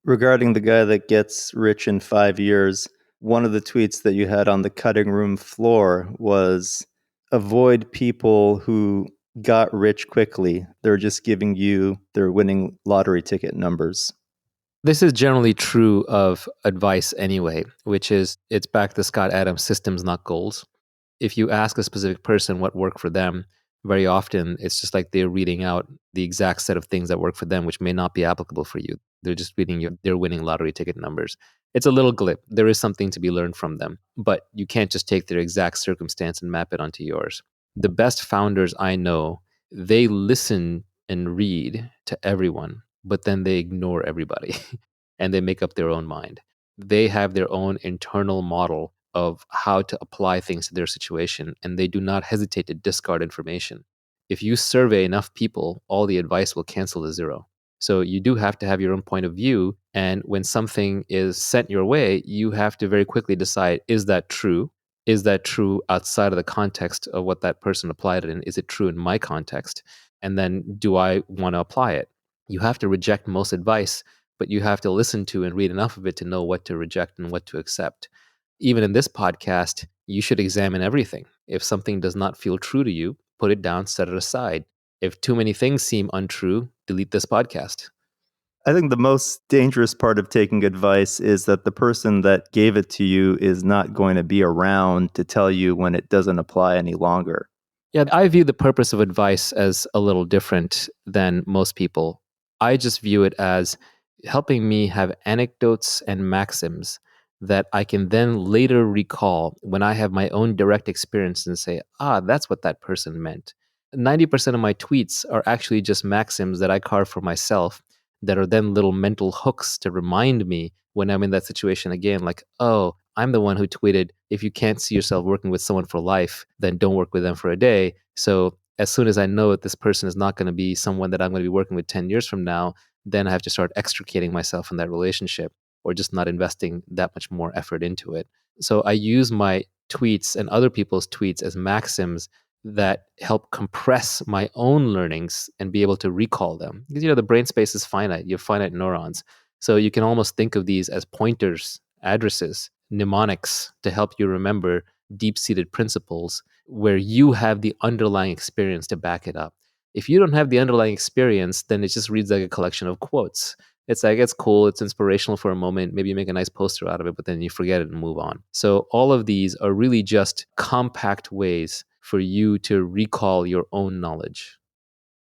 Regarding the guy that gets rich in 5 years, one of the tweets that you had on the cutting room floor was avoid people who got rich quickly. They're just giving you their winning lottery ticket numbers. This is generally true of advice anyway, which is it's back to Scott Adams, systems, not goals. If you ask a specific person what worked for them, very often it's just like they're reading out the exact set of things that work for them, which may not be applicable for you. They're just reading their winning lottery ticket numbers. It's a little glib. There is something to be learned from them, but you can't just take their exact circumstance and map it onto yours. The best founders I know, they listen and read to everyone, but then they ignore everybody and they make up their own mind. They have their own internal model of how to apply things to their situation, and they do not hesitate to discard information. If you survey enough people, all the advice will cancel to zero. So you do have to have your own point of view, and when something is sent your way, you have to very quickly decide, is that true? Is that true outside of the context of what that person applied it in? Is it true in my context? And then do I want to apply it? You have to reject most advice, but you have to listen to and read enough of it to know what to reject and what to accept. Even in this podcast, you should examine everything. If something does not feel true to you, put it down, set it aside. If too many things seem untrue, delete this podcast. I think the most dangerous part of taking advice is that the person that gave it to you is not going to be around to tell you when it doesn't apply any longer. Yeah, I view the purpose of advice as a little different than most people. I just view it as helping me have anecdotes and maxims that I can then later recall when I have my own direct experience and say, that's what that person meant. 90% of my tweets are actually just maxims that I carve for myself that are then little mental hooks to remind me when I'm in that situation again, like, oh, I'm the one who tweeted, if you can't see yourself working with someone for life, then don't work with them for a day. So as soon as I know that this person is not going to be someone that I'm going to be working with 10 years from now, then I have to start extricating myself from that relationship or just not investing that much more effort into it. So I use my tweets and other people's tweets as maxims that help compress my own learnings and be able to recall them. Because, the brain space is finite. You have finite neurons. So you can almost think of these as pointers, addresses, mnemonics to help you remember deep-seated principles where you have the underlying experience to back it up. If you don't have the underlying experience, then it just reads like a collection of quotes. It's like, it's cool, it's inspirational for a moment, maybe you make a nice poster out of it, but then you forget it and move on. So all of these are really just compact ways for you to recall your own knowledge.